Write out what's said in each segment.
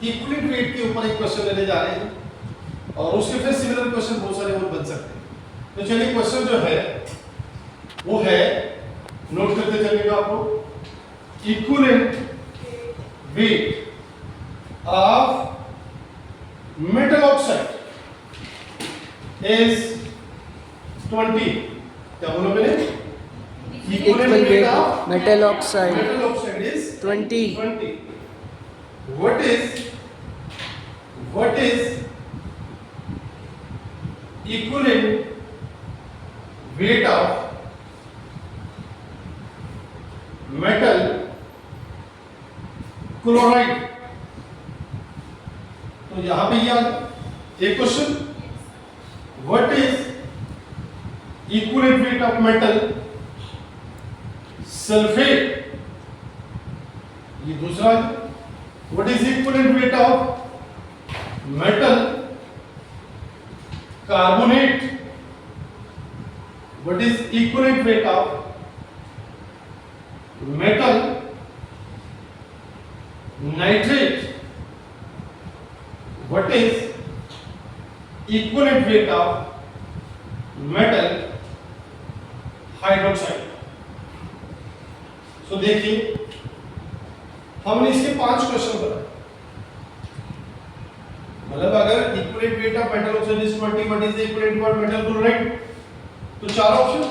Equivalent weight के ऊपर एक क्वेश्चन लेने जा रहे हैं और उसके फिर सिमिलर क्वेश्चन बहुत सारे और बन सकते हैं। तो चलिए क्वेश्चन जो है वो है, नोट करते चलिएगा आपको, equivalent weight of metal oxide is 20. क्या बोलो मैंने? Equal weight of metal oxide is 20. 20. What is equivalent weight of metal chloride? तो यहां पे ये एक question, what is equivalent weight of metal sulfate? ये दूसरा है, what is equivalent weight of metal carbonate? What is equivalent weight of metal nitrate? What is equivalent weight of metal hydroxide? So देखिए हमने इसके 5 क्वेश्चन बनाए, मतलब अगर equivalent weight of metal oxide is 20, what is the equivalent for metal chloride? तो 4 option.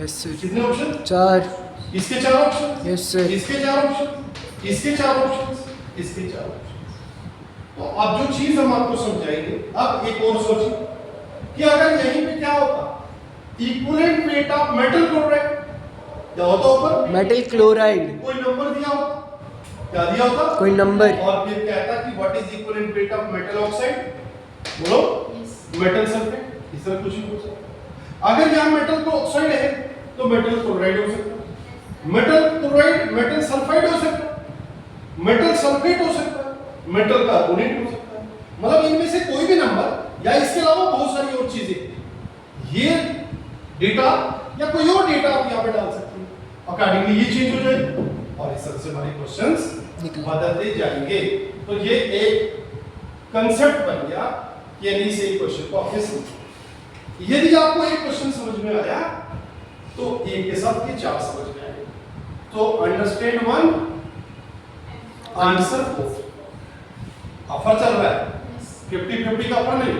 Yes sir. कितने option? 4. इसके 4 option, Yes sir. इसके 4 ऑप्शन, इसके 4 ऑप्शन, इसके 4 ऑप्शन। तो अब जो चीज हम आपको समझाएंगे, अब एक और सोचिए कि अगर यहीं पे क्या होता, equivalent weight of metal chloride क्या होता ऊपर? Metal chloride. कोई नंबर दिया होता, क्या दिया होता? कोई नंबर. और फिर कहता कि what is equivalent weight of metal oxide? बोलो। मेटल सल्फेट, इस तरह कुछ भी हो सकता है। अगर यहां मेटल को ऑक्साइड है तो मेटल क्लोराइड हो सकता है, मेटल क्लोराइड मेटल सल्फाइड हो सकता है, मेटल सल्फेट हो सकता है, मेटल कार्बोनेट हो सकता है। मतलब इनमें से कोई भी नंबर या इसके अलावा बहुत सारी और चीजें, ये डेटा या कोई और डेटा आप यहां पे डाल सकते हैं, अकॉर्डिंगली ये चेंज हो जाएगी और इस तरह से हमारे क्वेश्चंस बदलते जाएंगे। तो ये एक कंसेप्ट बन गया कि यानी से क्वेश्चन को आपने समझा। यदि आपको एक क्वेश्चन समझ में आया तो एक के साथ ये 4 समझ में आएंगे। तो अंडरस्टैंड 1, आंसर 4। ऑफर चल रहा है 50-50 का ऑफर नहीं,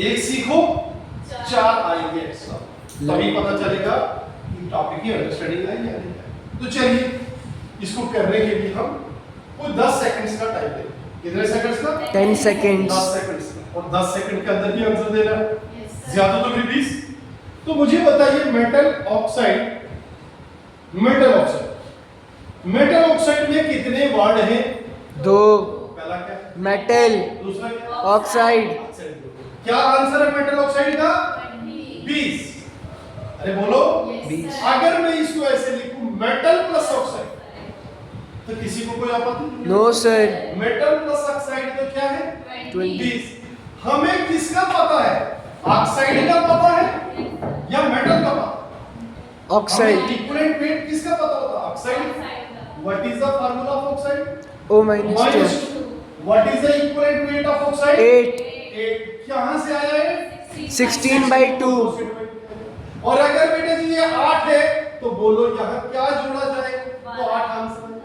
एक सीखो 4 आएंगे एक्स्ट्रा, तभी पता चलेगा कि टॉपिक की अंडरस्टैंडिंग आई या नहीं। तो चलिए इसको करने के लिए हम कोई 10 सेकंड्स का टाइम लेंगे। कितने सेकंड्स का? 10 seconds. 10 सेकंड्स का, और 10 सेकंड के अंदर ही आंसर देना है, ज्यादा तो नहीं 20। तो मुझे बताइए मेटल ऑक्साइड मेटल ऑक्साइड में कितने वर्ड हैं? 2. पहला क्या है? Metal दूसरा क्या? oxide. क्या आंसर है मेटल ऑक्साइड का? 20। अरे बोलो 20. अगर मैं इसको ऐसे लिखूं मेटल प्लस ऑक्साइड तो किसी को कोई आपत्ति? No sir. Metal plus oxide तो क्या है? 20. हमें किसका पता है? ऑक्साइड का पता है या मेटल का पता? Oxide. इक्विवेलेंट वेट किसका पता होता? Oxide. What is the formula of oxide? O minus 2. What is the equivalent weight of oxide? 8. 8 कहां से आया है? 16/2. और अगर बेटा जी ये 8 है तो बोलो यहाँ क्या जोड़ा जाए? तो 8 आंसर है।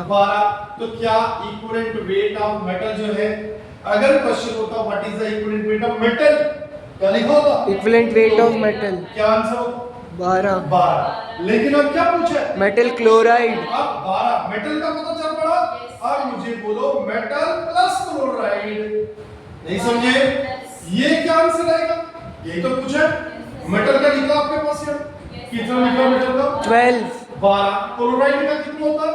12. तो क्या इक्विवेलेंट वेट ऑफ मेटल जो है, अगर क्वेश्चन होता what is the equivalent weight of metal, क्या लिखा होता? Equivalent weight of metal. क्या आंसर होता? 12. 12। लेकिन अब क्या पूछा है? Metal chloride. अब 12 मेटल का पता चल पड़ा। अब मुझे बोलो मेटल प्लस क्लोराइड। नहीं समझे? ये क्या आंसर आएगा? यही तो पूछा है। मेटल का निकला आपके पास यार, कितना निकला मेटल का? 12. 12। क्लोराइड का कितना होता है?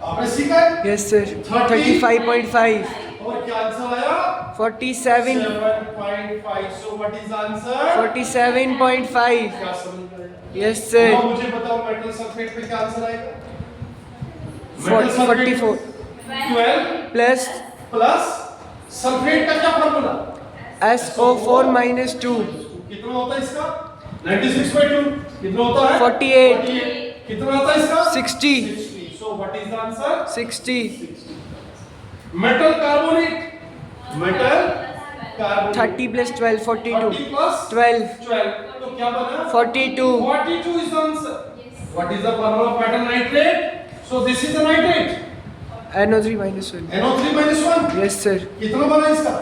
आपने सीखा है? Yes sir. 35.5. और क्या आंसर आया? 47. 7.5। So what is answer? 47.5. क्या समझ में आया? Yes sir. अब मुझे बताओ मेटल सल्फेट पे क्या आंसर आएगा? 44 12 plus प्लस सल्फेट का क्या फार्मूला? SO4 minus 2. कितना होता है इसका? 96/2। कितना होता है? 48. कितना होता है इसका? 60. 60। So what is the answer? 60. Metal carbonate, metal carbonate 30 plus 12, 42. 40 plus 12, 12 तो क्या बना 42. 42 is the answer. What is the formula of metal nitrate? So this is the nitrate. NO3 minus 1. NO3 minus 1 Yes, sir. कितना बना इसका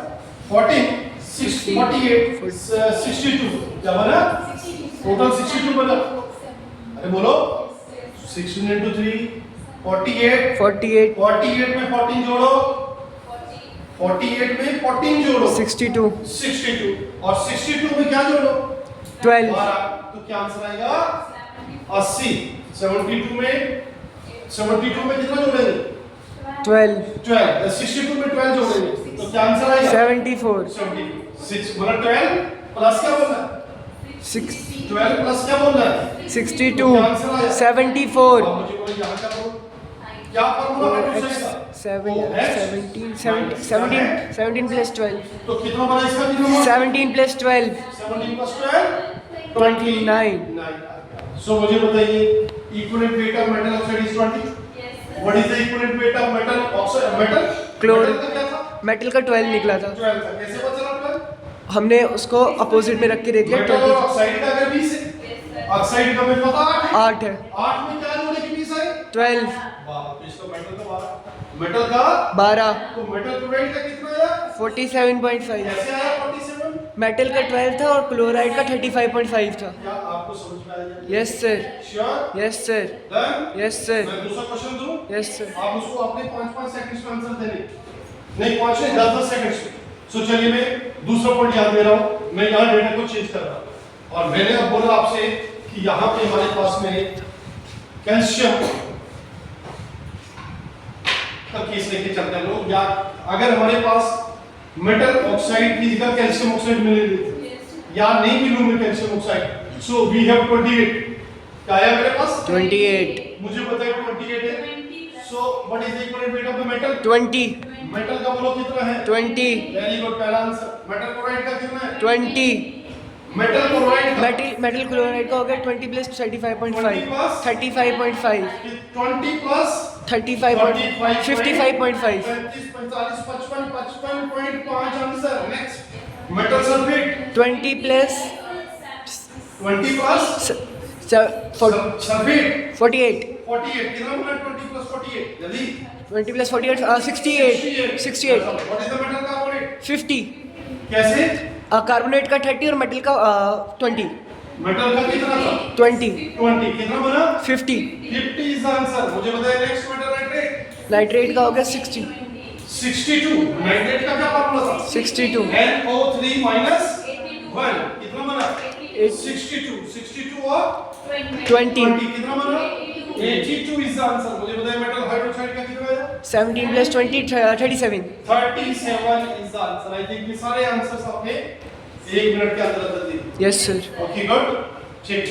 14 6 48 62 क्या बना total 62 बना अरे बोलो 16 into 3 48 48, 48 में 14 जोड़ो 48 में 14 जोड़ो 62, 62 और 62 में क्या जोड़ो 12, 12 तो क्या आंसर आएगा 80 72 में कितना जोड़ेंगे 12, 12 62 में 12 जोड़ेंगे तो क्या आंसर आएगा 74, 6 मतलब 12 प्लस क्या बोलना है 6, 12 प्लस क्या बोलना है 62, क्या आंसर आया 74, अब मुझे बोलो यहाँ क्या बोलो क्या फॉर्मूला है क्वेश्चन का 17 plus 12, तो कितना बना इसका कितना बना 17 plus 12, 17 plus 12 29. सो मुझे बताइए equivalent weight of metal oxide is 20 what is the equivalent weight of metal oxide metal क्लोर का क्या था मेटल का 12 निकला था 12 था कैसे पता चला 12 हमने उसको अपोजिट में रख के देख लिया मेटल और ऑक्साइड का अगर 20 है ऑक्साइड का में पता 8 है 8 है 8 में क्या जोड़े की 20 है 12, वाह तो इसका मेटल का 12 मेटल का 12, तो मेटल क्लोराइड का कितना आया 47.5, कैसे आया 47 मेटल का 12 था और क्लोराइड का 35.5 था. क्या आपको समझ में आया yes sir, sure yes sir, done yes sir, मैं दूसरा क्वेश्चन दूं यस सर. आप उसको अपने 5-5 सेकंड्स में आंसर देने नहीं 5 नहीं 10-10 सेकंड्स में सो चलिए मैं दूसरा पॉइंट याद दे रहा हूं मैं यहां डेटा को चेंज कर रहा हूं और मैंने अब बोला आपसे कि यहां पे हमारे पास में कैल्शियम का केस लेके चलते हैं लोग या अगर हमारे पास मेटल ऑक्साइड की जगह कैल्शियम ऑक्साइड मिलेगी या नहीं मिलूंगे calcium oxide so we have 28 क्या आया मेरे पास 28, मुझे बताइए 28 है so what is the equivalent weight of the metal 20, metal का बोलो कितना है 20, वेरी गुड पहला आंसर मेटल क्लोराइड का कितना है 20. मेटल क्लोराइड का मेटल क्लोराइड का हो गया 20 plus 35.5, 35.5, 20 plus 35, 55.5, 35 45 55 55.5 answer next metal sulphate 20 plus 20 plus sulphate 48, 48 कितना बना 20 प्लस 48 जल्दी 20 plus 48, 68, 68, what is the metal carbonate 50. कैसे कार्बोनेट का 30 और मेटल का 20, मेटल का कितना था 20, 20 कितना बना 50. 50 इज द आंसर मुझे बताइए नेक्स्ट मेटल नाइट्रेट नाइट्रेट का हो गया 60, 62 नाइट्रेट का क्या फार्मूला था 62, NO3 minus 1 कितना बना 62 और 20, 20 कितना बना 82 इज द आंसर मुझे बताइए मेटल हाइड्रोक्साइड का कितना आया 17 plus 20, 37. 37 is the answer I think ये सारे आंसर्स आपने 1 मिनट के अंदर अंदर दिए Yes sir. ओके गुड ठीक